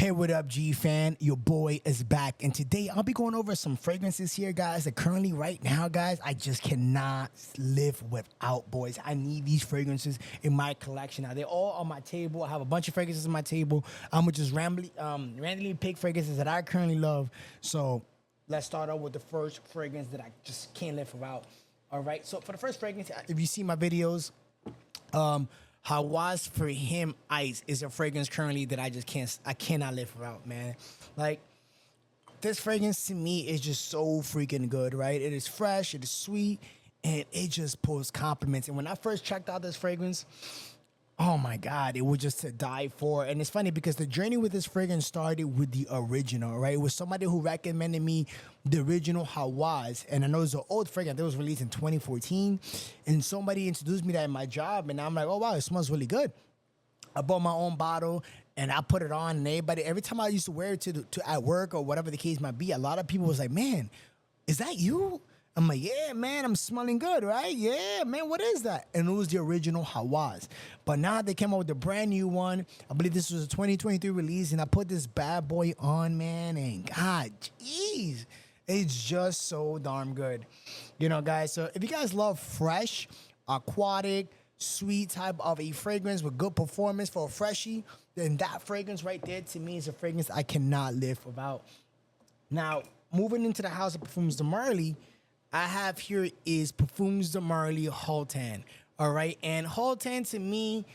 Hey, what up, G fan? Your boy is back, and today I'll be going over some fragrances here, guys. That currently, right now, guys, I just cannot live without, boys. I need these fragrances in my collection. Now they're all on my table. I have a bunch of fragrances on my table. I'm gonna just randomly pick fragrances that I currently love. So let's start out with the first fragrance that I just can't live without. All right. So for the first fragrance, if you see my videos, Hawa's For Him Ice is a fragrance currently that I cannot live without, man. Like, this fragrance to me is just so freaking good, right? It is fresh, it is sweet, and it just pulls compliments. And when I first checked out this fragrance, oh my God, it was just to die for. And it's funny because the journey with this fragrance started with the original, right? It was somebody who recommended me the original Hawa's. And I know it's an old fragrance that was released in 2014. And somebody introduced me that in my job. And I'm like, oh wow, it smells really good. I bought my own bottle and I put it on. And every time I used to wear it to at work or whatever the case might be, a lot of people was like, man, is that you? I'm like, yeah, man, I'm smelling good, right? Yeah, man, what is that? And it was the original Hawa's. But now they came out with a brand new one. I believe this was a 2023 release, and I put this bad boy on, man, and God, jeez, it's just so darn good. You know, guys, so if you guys love fresh, aquatic, sweet type of a fragrance with good performance for a freshie, then that fragrance right there to me is a fragrance I cannot live without. Now, moving into the house of Perfumes de Marly, I have here is Perfumes de Marly Haltan. All right. And Haltan to me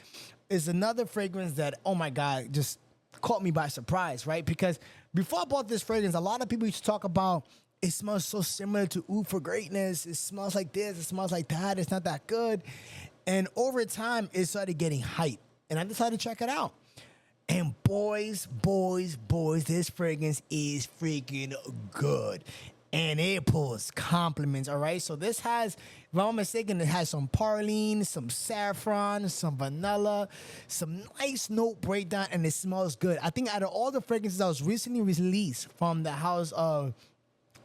is another fragrance that, oh my God, just caught me by surprise, right? Because before I bought this fragrance, a lot of people used to talk about it smells so similar to Oud for Greatness. It smells like this, it smells like that. It's not that good. And over time, it started getting hype. And I decided to check it out. And boys, this fragrance is freaking good. And it pulls compliments, all right? So this has, if I'm not mistaken, it has some praline, some saffron, some vanilla, some nice note breakdown, and it smells good. I think out of all the fragrances that was recently released from the house of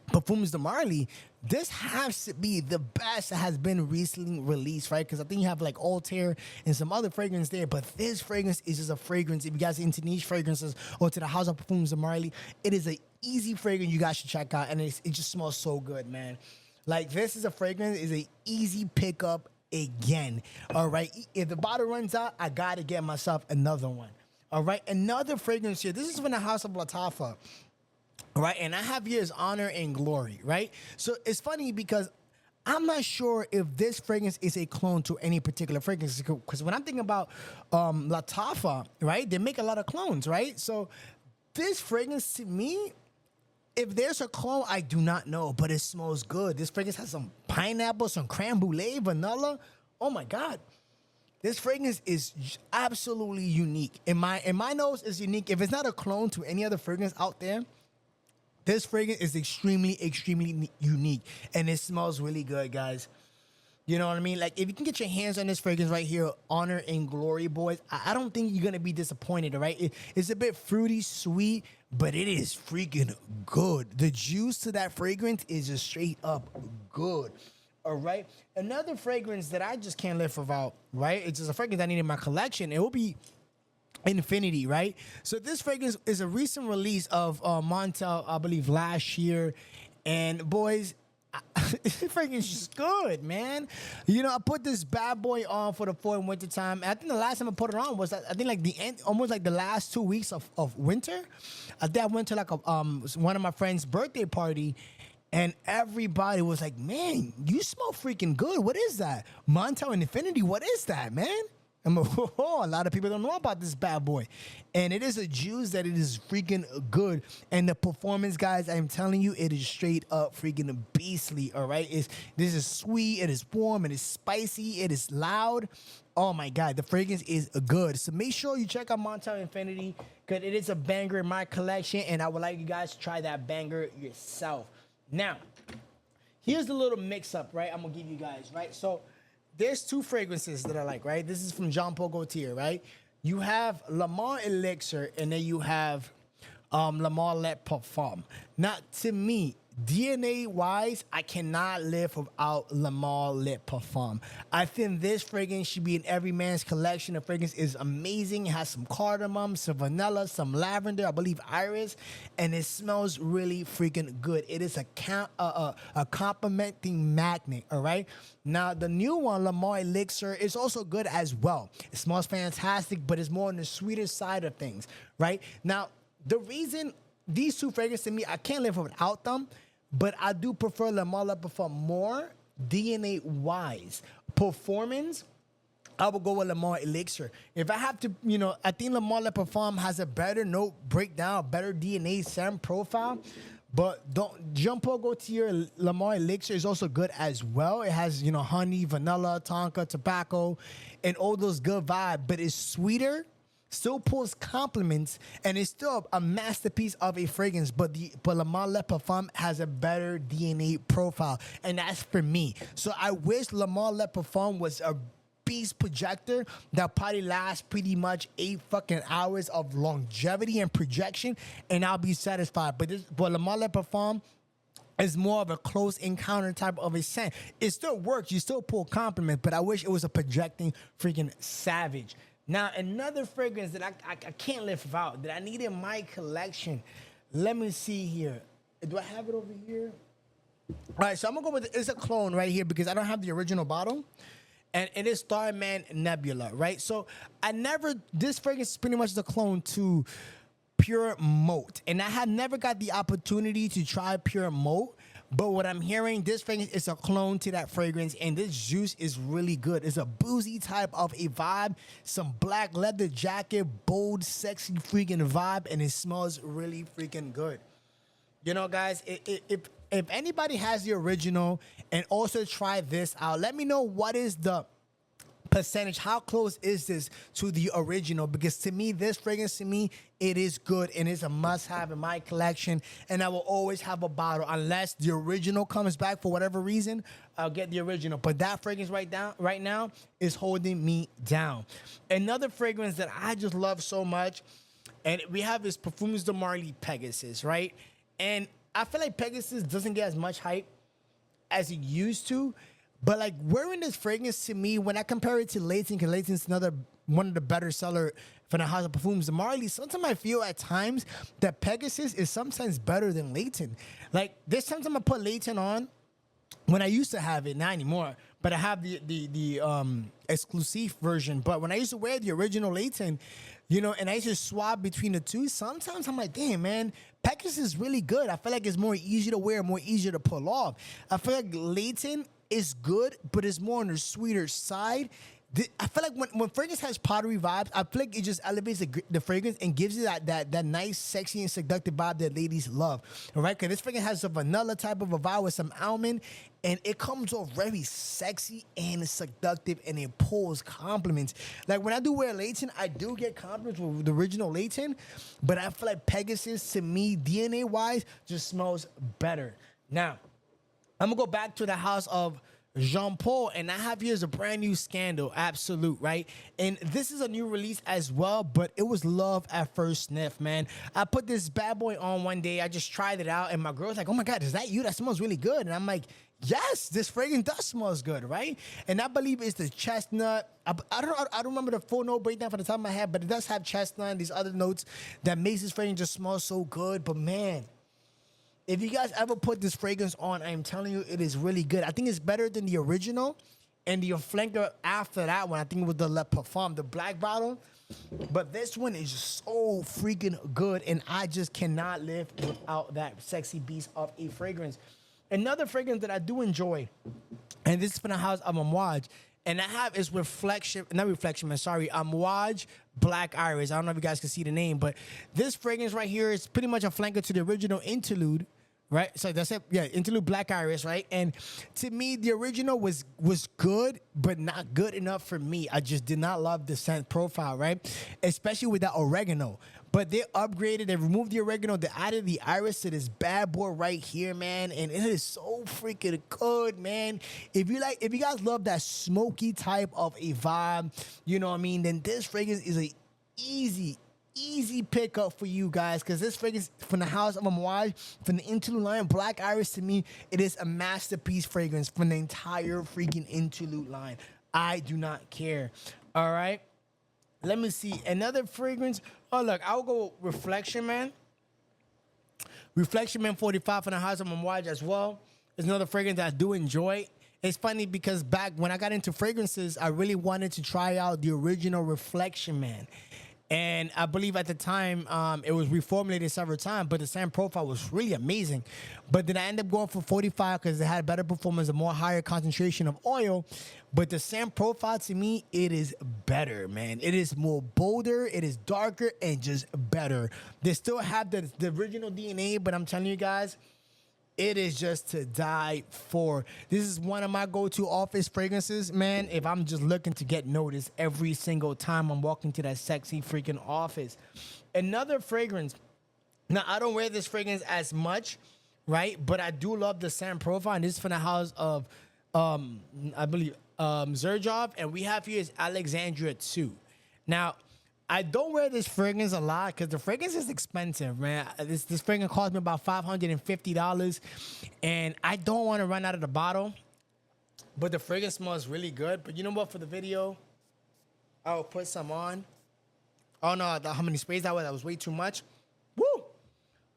Perfumes de Marly, this has to be the best that has been recently released, right? Because I think you have like Altair and some other fragrance there, but this fragrance is just a fragrance. If you guys are into niche fragrances or to the house of Perfumes de Marly, it is an easy fragrance you guys should check out, and it just smells so good, man. Like, this is a fragrance, is an easy pickup again, all right? If the bottle runs out, I gotta get myself another one, all right? Another fragrance here. This is from the house of Lattafa. Right, and I have here is Honor and Glory, right? So it's funny because I'm not sure if this fragrance is a clone to any particular fragrance, because when I'm thinking about Lattafa, right, they make a lot of clones, right? So this fragrance to me, if there's a clone, I do not know, but it smells good. This fragrance has some pineapple, some creme brulee, vanilla. Oh my God. This fragrance is absolutely unique. In my nose, it's unique. If it's not a clone to any other fragrance out there, this fragrance is extremely unique, and it smells really good, guys. You know what I mean? Like, if you can get your hands on this fragrance right here, Honor and Glory, boys, I don't think you're going to be disappointed, all right? It's a bit fruity, sweet, but it is freaking good. The juice to that fragrance is just straight up good, all right? Another fragrance that I just can't live without, right? It's just a fragrance I need in my collection. It will be Infinity, right? So this fragrance is a recent release of Montel, I believe, last year. And boys, this fragrance is just good, man. You know, I put this bad boy on for the fall and winter time. I think the last time I put it on was, I think, like the end, almost like the last 2 weeks of winter. I think I went to like one of my friend's birthday party, and everybody was like, man, you smell freaking good. What is that? Montel and Infinity, what is that, man? I'm like, a lot of people don't know about this bad boy. And it is a juice that it is freaking good. And the performance, guys, I'm telling you, it is straight up freaking beastly, all right? This is sweet, it is warm, it is spicy, it is loud. Oh, my God, the fragrance is good. So make sure you check out Montel Infinity, because it is a banger in my collection, and I would like you guys to try that banger yourself. Now, here's the little mix-up, right, I'm going to give you guys, right? So there's two fragrances that I like, right? This is from Jean Paul Gaultier, right? You have Le Mans Elixir, and then you have Le Mans Le Parfum. Now, to me, DNA wise, I cannot live without Lamar Lip Parfum. I think this fragrance should be in every man's collection. The fragrance is amazing. It has some cardamom, some vanilla, some lavender, I believe iris, and it smells really freaking good. It is a complimenting magnet, all right? Now, the new one, Lamar Elixir, is also good as well. It smells fantastic, but it's more on the sweeter side of things, right? Now, the reason these two fragrances to me, I can't live without them, but I do prefer Le Male Parfum more DNA wise. Performance, I will go with Le Male Elixir. If I have to, I think Le Male Parfum has a better note breakdown, better DNA scent profile. But don't jump or go to your Le Male Elixir is also good as well. It has, honey, vanilla, tonka, tobacco, and all those good vibes, but it's sweeter. Still pulls compliments, and it's still a masterpiece of a fragrance, but Le Male Parfum has a better DNA profile, and that's for me. So I wish Le Male Parfum was a beast projector that probably lasts pretty much 8 fucking hours of longevity and projection, and I'll be satisfied. But Le Male Parfum is more of a close encounter type of a scent. It still works, you still pull compliments, but I wish it was a projecting freaking savage. Now, another fragrance that I can't live without, that I need in my collection. Let me see here. Do I have it over here? All right, so I'm going to go with it's a clone right here because I don't have the original bottle. And it is Starman Nebula, right? So this fragrance is pretty much the clone to Pure Moat. And I had never got the opportunity to try Pure Moat. But what I'm hearing, this fragrance is a clone to that fragrance, and this juice is really good. It's a boozy type of a vibe, some black leather jacket, bold, sexy freaking vibe, and it smells really freaking good. Guys, if anybody has the original and also try this out, let me know what is the percentage, how close is this to the original, because to me, this fragrance, it is good and it's a must-have in my collection, and I will always have a bottle unless the original comes back for whatever reason. I'll get the original, but that fragrance right now is holding me down. Another fragrance that I just love so much, and we have is Perfumes de Marly Pegasus, right? And I feel like Pegasus doesn't get as much hype as it used to. But like wearing this fragrance, to me, when I compare it to Leighton, because Leighton's one of the better seller for the house of Perfumes de Marly, sometimes I feel at times that Pegasus is sometimes better than Leighton. Like there's sometimes I put Leighton on when I used to have it, not anymore, but I have the exclusive version. But when I used to wear the original Leighton, and I used to swap between the two, sometimes I'm like, damn, man, Pegasus is really good. I feel like it's more easy to wear, more easier to pull off. I feel like Leighton is good, but it's more on the sweeter side. I feel like when fragrance has pottery vibes, I feel like it just elevates the fragrance and gives you that nice, sexy, and seductive vibe that ladies love. All right, because this fragrance has a vanilla type of a vibe with some almond, and it comes off very sexy and seductive, and it pulls compliments. Like when I do wear Leighton, I do get compliments with the original Leighton, but I feel like Pegasus, to me, DNA wise, just smells better. Now, I'm gonna go back to the house of Jean Paul, and I have here's a brand new Scandal, Absolute, right? And this is a new release as well, but it was love at first sniff, man. I put this bad boy on one day, I just tried it out, and my girl's like, oh my God, is that you? That smells really good. And I'm like, yes, this fragrance does smells good, right? And I believe it's the chestnut. I don't remember the full note breakdown from the top of my head, but it does have chestnut and these other notes that makes this fragrance just smell so good. But man, if you guys ever put this fragrance on, I am telling you, it is really good. I think it's better than the original and the flanker after that one. I think it was the Le Parfum, the black bottle. But this one is so freaking good, and I just cannot live without that sexy beast of a fragrance. Another fragrance that I do enjoy, and this is from the house of Amouage, and I have is Amouage Black Iris. I don't know if you guys can see the name, but this fragrance right here is pretty much a flanker to the original Interlude, right? So that's it. Yeah, Interlude Black Iris, right? And to me, the original was good, but not good enough for me. I just did not love the scent profile, right? Especially with that oregano. But they upgraded, they removed the oregano, they added the iris to this bad boy right here, man. And it is so freaking good, man. If you guys love that smoky type of a vibe, you know what I mean, then this fragrance is a easy easy pickup for you guys because this fragrance from the house of Amouage, from the Interlude line, Black Iris, to me, it is a masterpiece fragrance from the entire freaking Interlude line. I do not care. All right. Let me see. Another fragrance. Oh, look, I'll go Reflection Man. Reflection Man 45 from the house of Amouage as well. It's another fragrance that I do enjoy. It's funny because back when I got into fragrances, I really wanted to try out the original Reflection Man. And I believe at the time, it was reformulated several times, but the scent profile was really amazing. But then I ended up going for 45 because it had better performance, a more higher concentration of oil. But the scent profile, to me, it is better, man. It is more bolder, it is darker, and just better. They still have the original DNA, but I'm telling you guys, it is just to die for. This is one of my go-to office fragrances, man, if I'm just looking to get noticed every single time I'm walking to that sexy freaking office. Another fragrance. Now, I don't wear this fragrance as much, right? But I do love the scent profile. And this is from the house of, I believe, Xerjoff. And we have here is Alexandria 2. Now, I don't wear this fragrance a lot because the fragrance is expensive, man. This fragrance cost me about $550, and I don't want to run out of the bottle. But the fragrance smells really good. But you know what? For the video, I'll put some on. Oh no, how many sprays that was? That was way too much. Woo!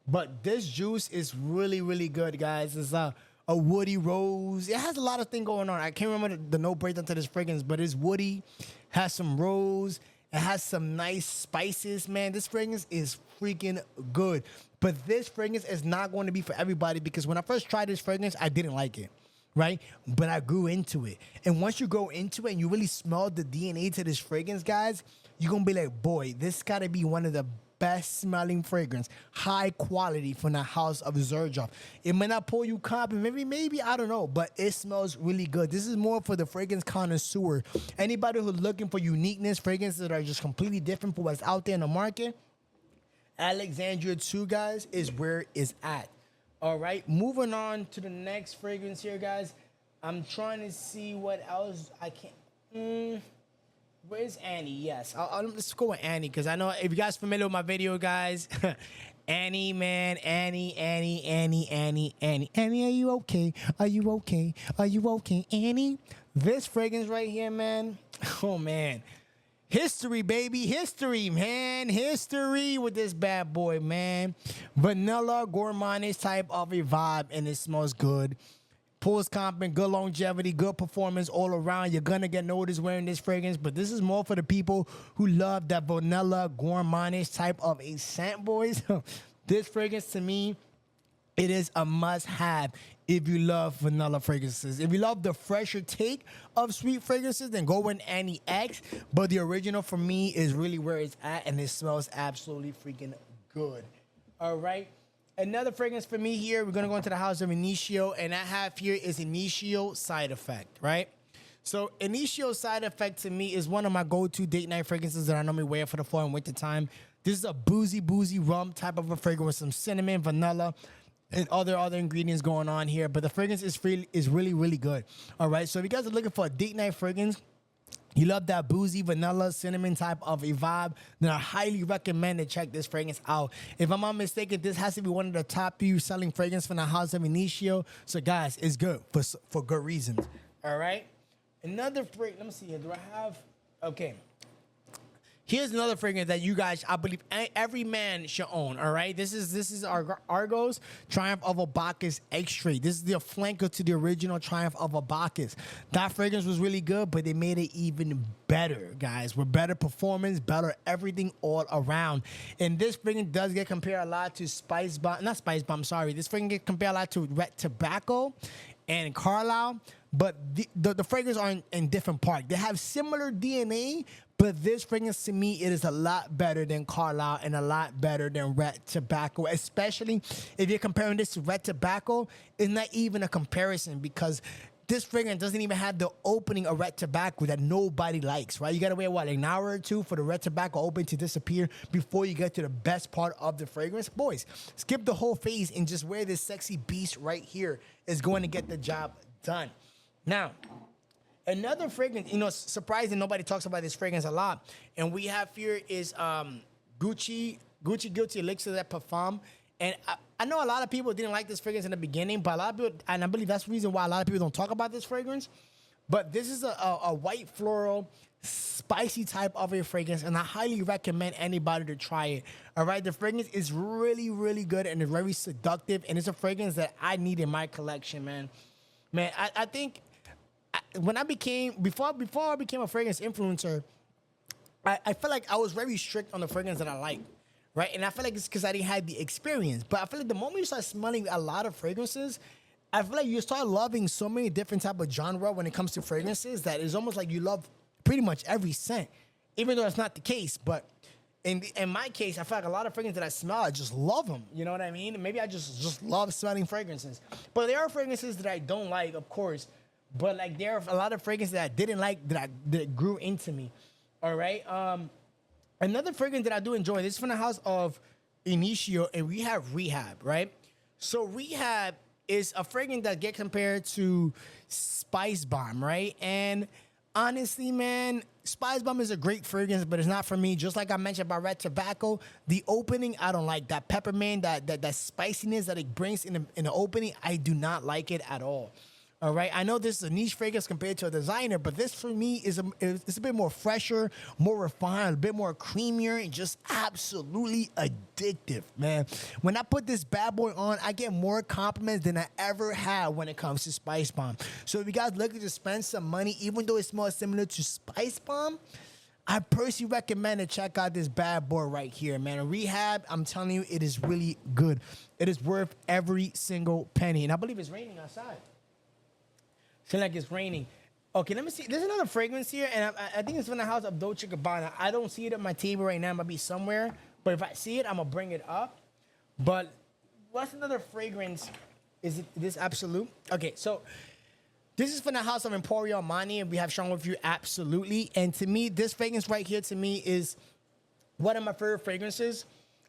But this juice is really, really good, guys. It's a woody rose. It has a lot of things going on. I can't remember the note breakdown to this fragrance, but it's woody, has some rose. It has some nice spices, man. This fragrance is freaking good. But this fragrance is not going to be for everybody because when I first tried this fragrance, I didn't like it, right? But I grew into it. And once you go into it and you really smell the DNA to this fragrance, guys, you're going to be like, boy, this got to be one of the best smelling fragrance, high quality from the house of Xerjoff. It may not pull you copy, maybe, I don't know, but it smells really good. This is more for the fragrance connoisseur. Anybody who's looking for uniqueness, fragrances that are just completely different from what's out there in the market, Alexandria 2, guys, is where it's at. All right, moving on to the next fragrance here, guys. I'm trying to see what else I can. Where's Annie? Yes, let's go with Annie because I know if you guys familiar with my video, guys. Annie, man, Annie. Annie, are you okay? Are you okay? Are you okay, Annie? This fragrance right here, man. Oh man, history, baby, history, man, history with this bad boy, man. Vanilla gourmandise type of a vibe, and it smells good. Pulls confident, good longevity, good performance all around. You're gonna get noticed wearing this fragrance, but this is more for the people who love that vanilla gourmandise type of a scent, boys. This fragrance, to me, it is a must-have if you love vanilla fragrances. If you love the fresher take of sweet fragrances, then go with Annie X. But the original for me is really where it's at, and it smells absolutely freaking good. All right. Another fragrance for me here, we're going to go into the house of Initio, and I have here is Initio Side Effect, right? So Initio Side Effect to me is one of my go-to date night fragrances that I normally wear for the fall and winter time. This is a boozy rum type of a fragrance with some cinnamon, vanilla, and other ingredients going on here. But the fragrance is really, really good. All right, so if you guys are looking for a date night fragrance, you love that boozy, vanilla, cinnamon type of a vibe, then I highly recommend to check this fragrance out. If I'm not mistaken, this has to be one of the top few selling fragrances from the house of Initio. So, guys, it's good for good reasons. All right? Another fragrance. Let me see here. Do I have? Okay. Here's another fragrance that you guys, I believe, every man should own. All right, this is our Argos Triumph of a Bacchus X-Ray. This is the flanker to the original Triumph of a Bacchus. That fragrance was really good, but they made it even better, guys. With better performance, better everything all around. And this fragrance does get compared a lot to Spice Bomb, not Spice Bomb. Sorry, this fragrance gets compared a lot to Red Tobacco and Carlisle. But the fragrances are in different parts. They have similar DNA, but this fragrance to me, it is a lot better than Carlisle and a lot better than Red Tobacco. Especially if you're comparing this to Red Tobacco, it's not even a comparison because this fragrance doesn't even have the opening of Red Tobacco that nobody likes, right? You gotta wait, what, like an hour or two for the Red Tobacco open to disappear before you get to the best part of the fragrance. Boys, skip the whole phase and just wear this sexy beast right here is going to get the job done. Now, another fragrance, surprising, nobody talks about this fragrance a lot. And we have here is Gucci Guilty Elixir that Perfume. And I know a lot of people didn't like this fragrance in the beginning, but a lot of people, and I believe that's the reason why a lot of people don't talk about this fragrance. But this is a white floral, spicy type of a fragrance, and I highly recommend anybody to try it. All right, the fragrance is really, really good and it's very seductive, and it's a fragrance that I need in my collection, man. Man, I think when I became before I became a fragrance influencer, I feel like I was very strict on the fragrance that I like, right? And I feel like it's because I didn't have the experience. But I feel like the moment you start smelling a lot of fragrances, I feel like you start loving so many different type of genre when it comes to fragrances that it's almost like you love pretty much every scent, even though it's not the case. But in my case, I feel like a lot of fragrances that I smell, I just love them. You know what I mean? Maybe I just love smelling fragrances. But there are fragrances that I don't like, of course. But like there are a lot of fragrances that I didn't like that grew into me. All right. Another fragrance that I do enjoy. This is from the house of Initio, and we have Rehab, right? So Rehab is a fragrance that gets compared to Spice Bomb, right? And honestly, man, Spice Bomb is a great fragrance, but it's not for me. Just like I mentioned about Red Tobacco, the opening, I don't like that peppermint, that spiciness that it brings in the opening. I do not like it at all. All right, I know this is a niche fragrance compared to a designer, but this for me is it's a bit more fresher, more refined, a bit more creamier, and just absolutely addictive, man. When I put this bad boy on, I get more compliments than I ever had when it comes to Spice Bomb. So if you guys looking to spend some money, even though it smells similar to Spice Bomb, I personally recommend to check out this bad boy right here, man. Rehab, I'm telling you, it is really good. It is worth every single penny. And I believe it's raining outside. Feel like it's raining. Okay, let me see. There's another fragrance here, and I think it's from the house of Dolce & Gabbana. I don't see it at my table right now. It might be somewhere. But if I see it, I'm going to bring it up. But what's another fragrance? Is it this Absolute? Okay, so this is from the house of Emporio Armani, and we have Strong With You Absolutely. And to me, this fragrance right here, to me, is one of my favorite fragrances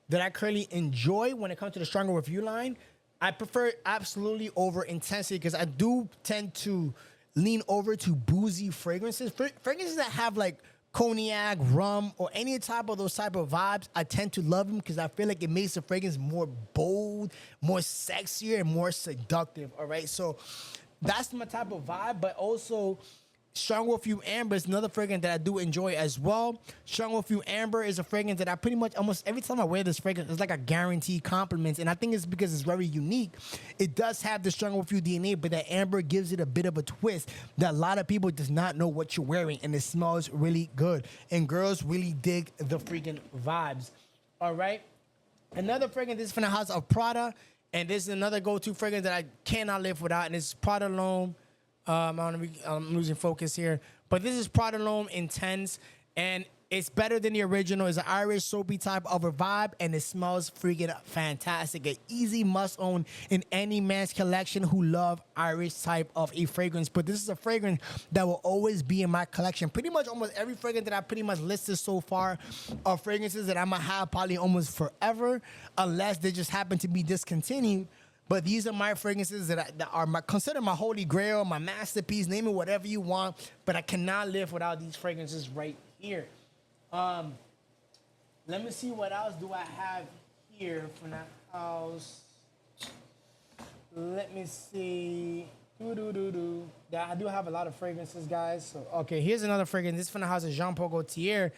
that I currently enjoy when it comes to the Stronger With You line. I prefer Absolutely over Intensity because I do tend to lean over to boozy fragrances. Fragrances that have like cognac, rum, or any type of those type of vibes, I tend to love them because I feel like it makes the fragrance more bold, more sexier, and more seductive, all right? So that's my type of vibe, but also Strong With You Amber is another fragrance that I do enjoy as well. Strong With You Amber is a fragrance that I pretty much almost every time I wear this fragrance, it's like a guaranteed compliment. And I think it's because it's very unique. It does have the Strong With You DNA, but that amber gives it a bit of a twist that a lot of people does not know what you're wearing. And it smells really good. And girls really dig the freaking vibes. All right. Another fragrance, this is from the house of Prada. And this is another go-to fragrance that I cannot live without. And it's Prada L'Homme. I'm losing focus here. But this is Prada L'Homme Intense, and it's better than the original. It's an Irish soapy type of a vibe, and it smells freaking fantastic. An easy must-own in any man's collection who love Irish type of a fragrance. But this is a fragrance that will always be in my collection. Pretty much almost every fragrance that I pretty much listed so far are fragrances that I'm going to have probably almost forever, unless they just happen to be discontinued. But these are my fragrances that are considered my holy grail, my masterpiece, name it whatever you want. But I cannot live without these fragrances right here. Let me see what else do I have here from that house. Let me see. Yeah, I do have a lot of fragrances, guys. So, okay, here's another fragrance. This is from the house of Jean Paul Gaultier.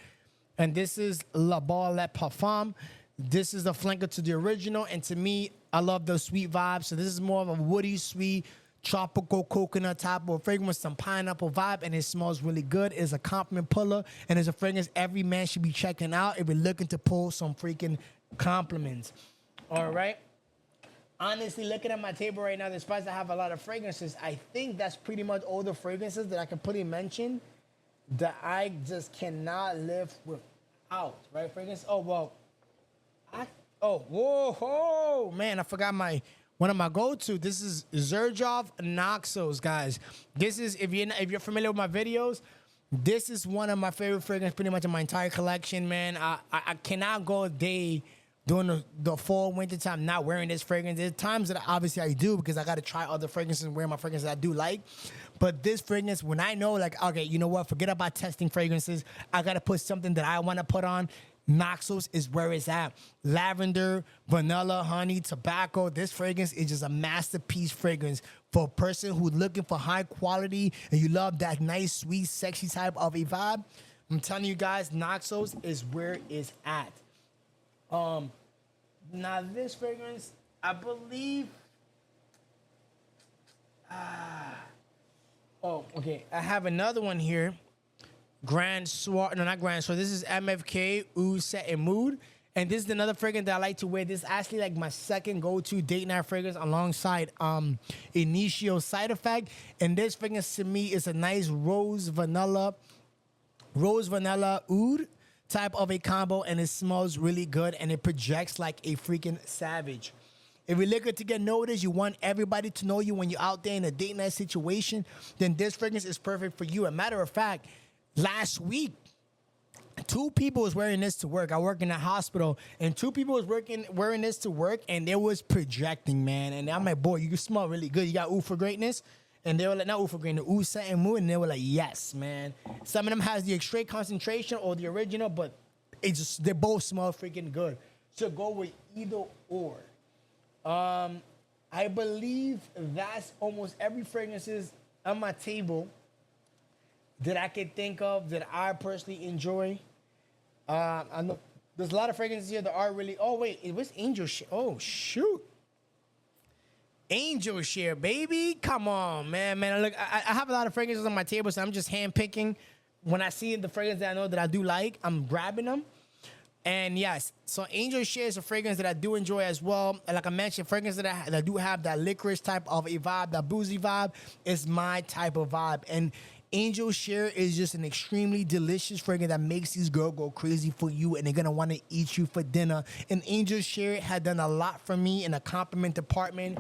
And this is La Belle Le Parfum. This is the flanker to the original, and to me, I love the sweet vibe. So this is more of a woody, sweet, tropical coconut type of fragrance with some pineapple vibe, and it smells really good. It's a compliment puller, and it's a fragrance every man should be checking out if you're looking to pull some freaking compliments. All right. Honestly, looking at my table right now, despite I have a lot of fragrances, I think that's pretty much all the fragrances that I can pretty mention that I just cannot live without. Right, fragrance? Oh well. Whoa, man! I forgot one of my go-to. This is Xerjoff Noxos, guys. This is if you're familiar with my videos, this is one of my favorite fragrances, pretty much in my entire collection, man. I cannot go a day during the fall, winter time not wearing this fragrance. There's times that obviously I do because I got to try other fragrances and wear my fragrances that I do like. But this fragrance, when I know, like, okay, you know what? Forget about testing fragrances. I got to put something that I want to put on. Noxos is where it's at. Lavender, vanilla, honey, tobacco. This fragrance is just a masterpiece fragrance for a person who's looking for high quality and you love that nice, sweet, sexy type of a vibe. I'm telling you guys, Noxos is where it's at. Now this fragrance, I believe. Oh, okay. I have another one here. Grand Soir. No, not Grand Soir. This is MFK Oud Set and Mood. And this is another fragrance that I like to wear. This is actually like my second go-to date night fragrance alongside Initio Side Effect. And this fragrance to me is a nice rose vanilla oud type of a combo, and it smells really good and it projects like a freaking savage. If you're looking to get noticed, you want everybody to know you when you're out there in a date night situation, then this fragrance is perfect for you. A matter of fact, last week, 2 people was wearing this to work. I work in a hospital, and 2 people was wearing this to work, and they was projecting, man. And I'm like, boy, you smell really good. You got Oud for Greatness? And they were like, not Oud for Greatness, Oud Set and Mood. And they were like, yes, man. Some of them has the straight concentration or the original, but they both smell freaking good. So go with either or. I believe that's almost every fragrances on my table that I can think of that I personally enjoy. I know there's a lot of fragrances here that are really. Oh wait, it was Angel Share. Oh shoot, Angel Share, baby, come on, man. Look, I have a lot of fragrances on my table, so I'm just hand picking. When I see the fragrance that I know that I do like, I'm grabbing them. And yes, so Angel Share is a fragrance that I do enjoy as well. And like I mentioned, fragrance that do have that licorice type of a vibe, that boozy vibe is my type of vibe. And Angel Share is just an extremely delicious fragrance that makes these girls go crazy for you, and they're gonna want to eat you for dinner. And Angel Share had done a lot for me in the compliment department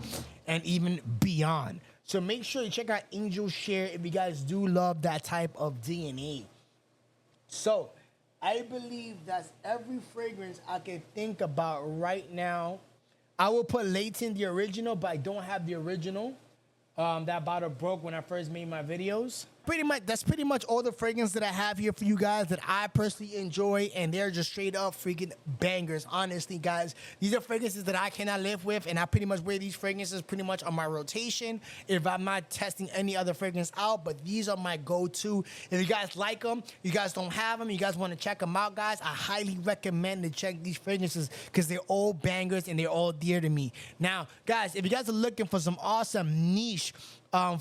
and even beyond. So make sure you check out Angel Share if you guys do love that type of DNA. So I believe that's every fragrance I can think about right now. I will put Layton the original, but I don't have the original. That bottle broke when I first made my videos. That's pretty much all the fragrances that I have here for you guys that I personally enjoy, and they're just straight up freaking bangers. Honestly, guys, these are fragrances that I cannot live with, and I pretty much wear these fragrances pretty much on my rotation if I'm not testing any other fragrance out. But these are my go-to. If you guys like them, you guys don't have them, you guys want to check them out, guys, I highly recommend to check these fragrances because they're all bangers and they're all dear to me. Now, guys, if you guys are looking for some awesome niche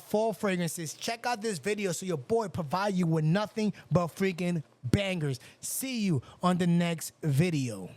fall fragrances, check out this video so your boy provide you with nothing but freaking bangers. See you on the next video.